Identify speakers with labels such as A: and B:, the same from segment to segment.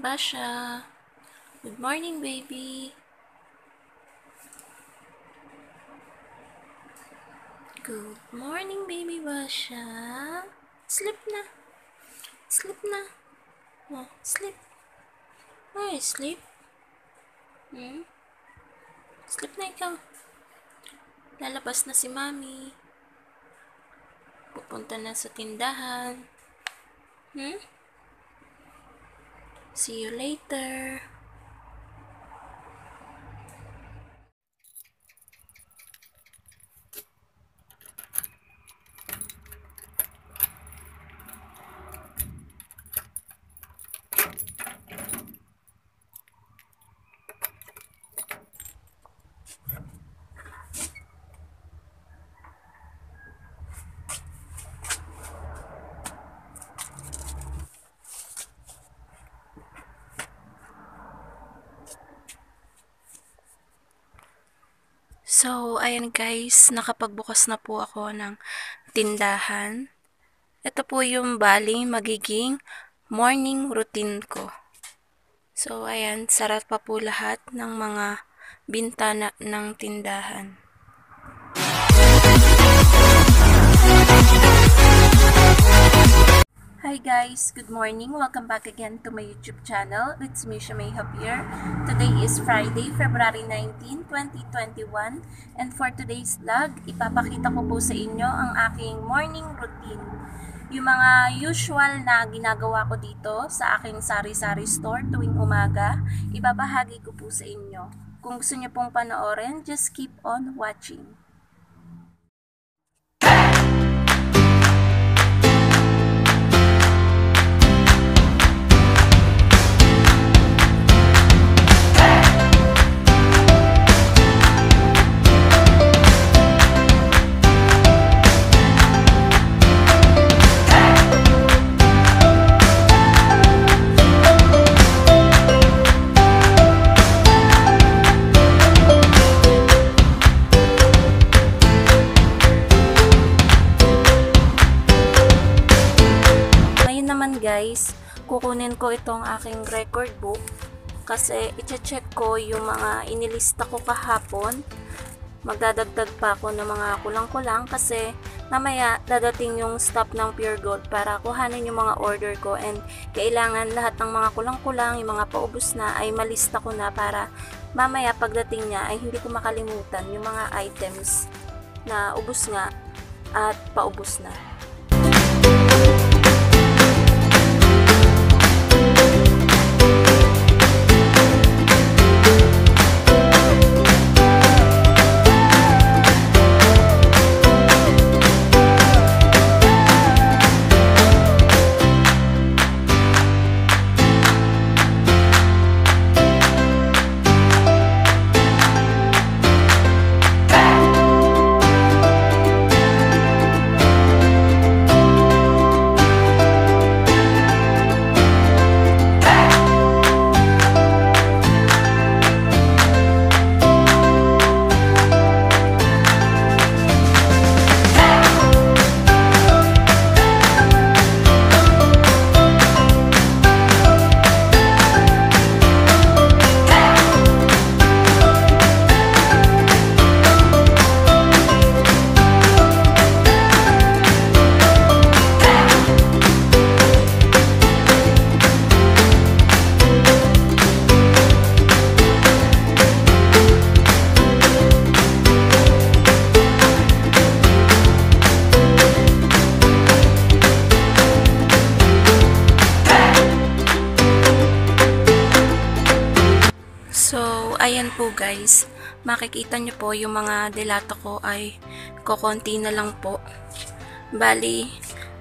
A: Basha, good morning, baby. Good morning, baby Basha. Sleep na. Sleep na. Oh, sleep. Ay, sleep. Sleep na ikaw. Lalabas na si Mami. Pupunta na sa tindahan. See you later. So, ayan guys, nakapagbukas na po ako ng tindahan. Ito po yung magiging morning routine ko. So, ayan, sarap pa po lahat ng mga bintana ng tindahan. Hi guys, good morning. Welcome back again to my YouTube channel. It's me, Shamay here. Today is Friday, February 19, 2021. And for today's vlog, ipapakita ko po sa inyo ang aking morning routine. Yung mga usual na ginagawa ko dito sa aking sari-sari store tuwing umaga, ibabahagi ko po sa inyo. Kung gusto niyo pong panoorin, just keep on watching. Guys, kukunin ko itong aking record book kasi i-check ko yung mga inilista ko kahapon. Magdadagdag pa ako ng mga kulang-kulang kasi mamaya dadating yung stop ng Pure Gold para kuhanin yung mga order ko, and kailangan lahat ng mga kulang-kulang, yung mga paubos na ay malista ko na para mamaya pagdating niya ay hindi ko makalimutan yung mga items na ubos nga at paubos na. So, ayan po guys, makikita nyo po yung mga delata ko ay kokonti na lang po. Bali,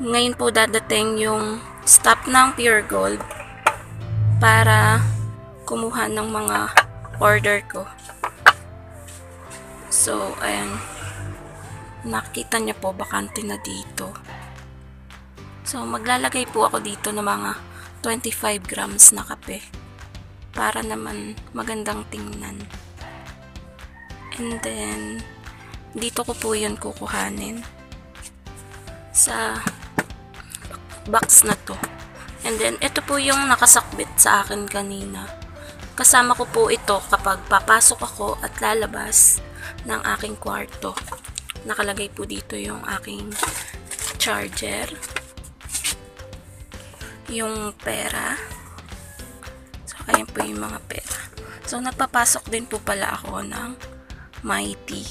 A: ngayon po dadating yung stop ng Pure Gold para kumuha ng mga order ko. So, ayan, nakikita nyo po, bakante na dito. So, maglalagay po ako dito ng mga 25 grams na kape para naman magandang tingnan. And then, dito ko po yun kukuhanin sa box na to. And then, ito po yung nakasakbit sa akin kanina. Kasama ko po ito kapag papasok ako at lalabas ng aking kwarto. Nakalagay po dito yung aking charger, yung pera. So, ayan po yung mga pera. So, nagpapasok din po pala ako ng Mighty.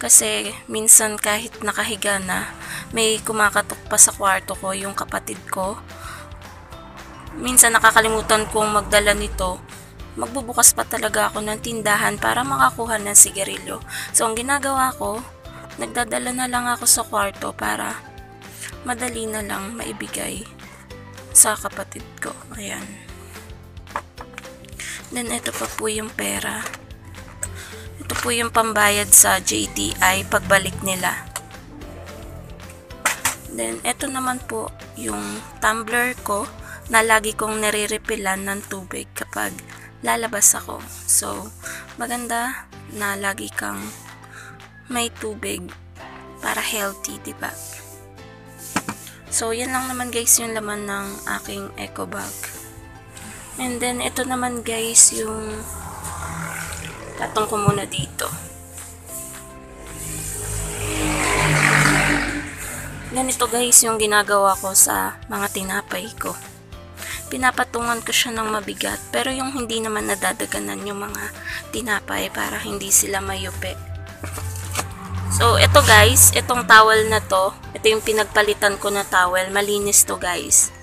A: Kasi, minsan kahit nakahiga na, may kumakatok pa sa kwarto ko yung kapatid ko. Minsan nakakalimutan kong magdala nito. Magbubukas pa talaga ako ng tindahan para makakuha ng sigarilyo. So, ang ginagawa ko, nagdadala na lang ako sa kwarto para madali na lang maibigay sa kapatid ko. Ayan. Then, ito pa po yung pera. Ito po yung pambayad sa JTI pagbalik nila. Then, ito naman po yung tumbler ko na lagi kong nire-refillan ng tubig kapag lalabas ako. So, maganda na lagi kang may tubig para healthy, diba? So, yan lang naman guys yung laman ng aking eco bag. And then, ito naman guys yung patong ko muna dito. Ganito guys yung ginagawa ko sa mga tinapay ko. Pinapatungan ko siya ng mabigat, pero yung hindi naman nadadaganan yung mga tinapay para hindi sila mayupi. So, ito guys, itong towel na to, ito yung pinagpalitan ko na towel, malinis to guys.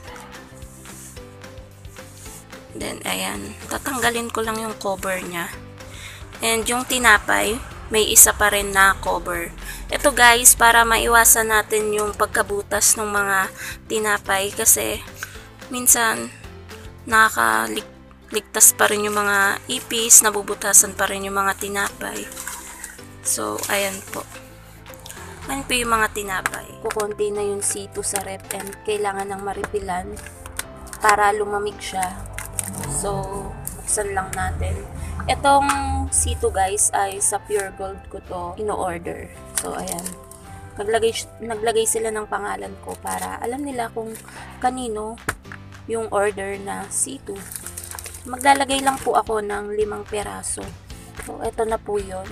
A: Then, ayan, tatanggalin ko lang yung cover niya. And yung tinapay, may isa pa rin na cover. Ito guys, para maiwasan natin yung pagkabutas ng mga tinapay kasi minsan nakakaligtas pa rin yung mga ipis, nabubutasan pa rin yung mga tinapay. So, ayan po. Ayan po yung mga tinapay. Kukunti na yung C2 sa rep and kailangan ng maripilan para lumamig siya. So, buksan lang natin. Itong C2 guys ay sa Pure Gold ko to ino-order. So, ayan. Naglagay sila ng pangalan ko para alam nila kung kanino yung order na C2. Maglalagay lang po ako ng 5 peraso. So, ito na po yun.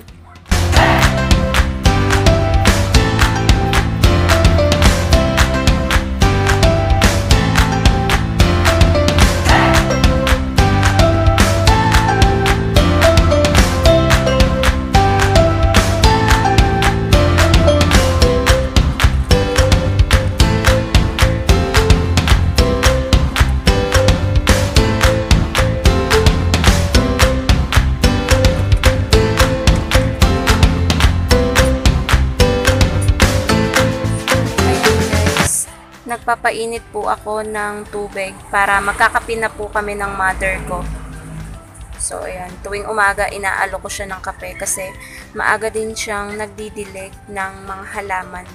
A: Nagpapainit po ako ng tubig para magkakape na po kami ng mother ko. So, ayan. Tuwing umaga, inaalo ko siya ng kape kasi maaga din siyang nagdidilig ng mga halaman.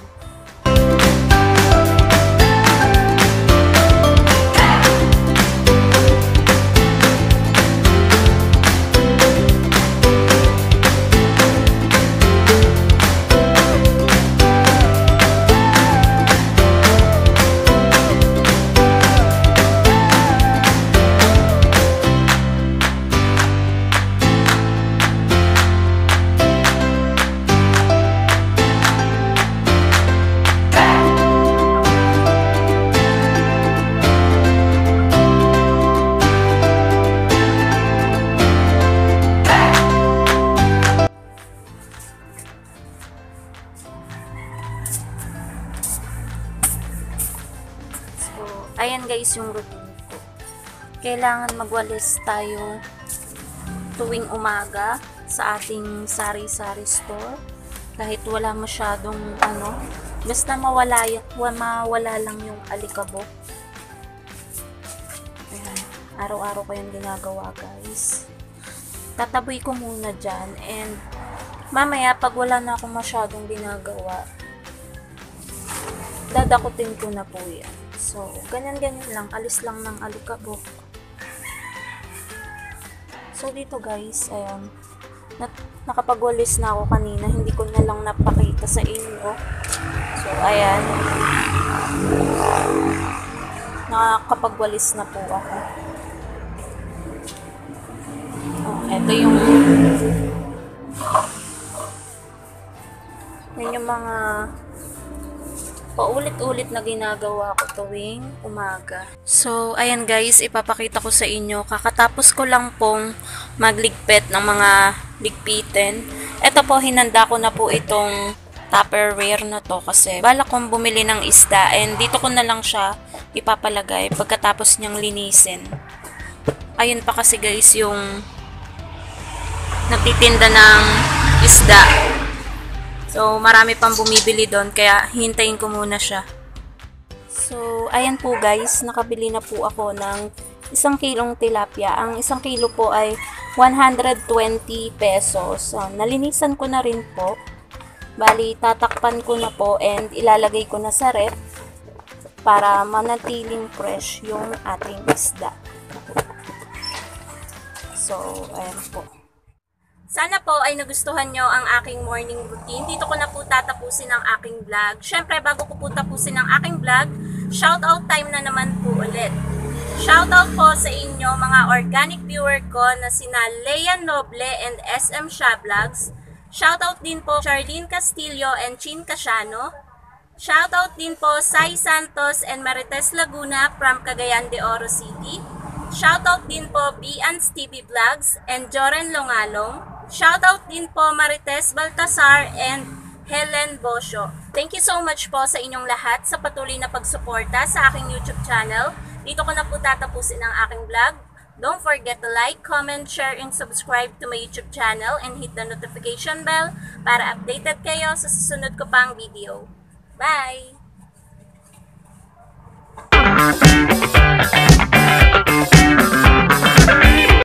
A: Ayan guys yung routine ko. Kailangan magwalis tayo tuwing umaga sa ating sari-sari store. Kahit wala masyadong basta mawala lang yung alikabok. Ayan. Araw-araw ko yung ginagawa guys. Tataboy ko muna dyan and mamaya pag wala na akong masyadong ginagawa, dadakutin ko na po yan. So, ganyan-ganyan lang. Alis lang ng alikabok. So, dito guys, ayan. Nakapagwalis na ako kanina. Hindi ko na lang napakita sa inyo. So, ayan. nakakapagwalis na po ako. Ito yung mga paulit-ulit na ginagawa ko tuwing umaga. So, ayan guys, ipapakita ko sa inyo. Kakatapos ko lang pong magligpit ng mga ligpitin. Ito po, hinanda ko na po itong Tupperware na to kasi balak kong bumili ng isda and dito ko na lang siya ipapalagay pagkatapos niyang linisin. Ayun pa kasi guys yung nagtitinda ng isda. So, marami pang bumibili doon, kaya hintayin ko muna siya. So, ayan po guys, nakabili na po ako ng 1 kilong tilapia. Ang 1 kilo po ay 120 pesos. So, nalinisan ko na rin po. Bali, tatakpan ko na po and ilalagay ko na sa ref para manatiling fresh yung ating isda. So, ayan po. Sana po ay nagustuhan nyo ang aking morning routine. Dito ko na po tatapusin ang aking vlog. Syempre, bago ko po tapusin ang aking vlog, shoutout time na naman po ulit. Shoutout po sa inyo mga organic viewer ko na sina Lea Noble and SM Sha Vlogs. Shoutout din po Charlene Castillo and Chin Casiano. Shoutout din po Sai Santos and Marites Laguna from Cagayan de Oro City. Shoutout din po Bians TV Vlogs and Joren Longalong. Shoutout din po Marites Baltasar and Helen Bosio. Thank you so much po sa inyong lahat sa patuloy na pagsuporta sa aking YouTube channel. Dito ko na po tatapusin ang aking vlog. Don't forget to like, comment, share, and subscribe to my YouTube channel and hit the notification bell para updated kayo sa susunod ko pang video. Bye!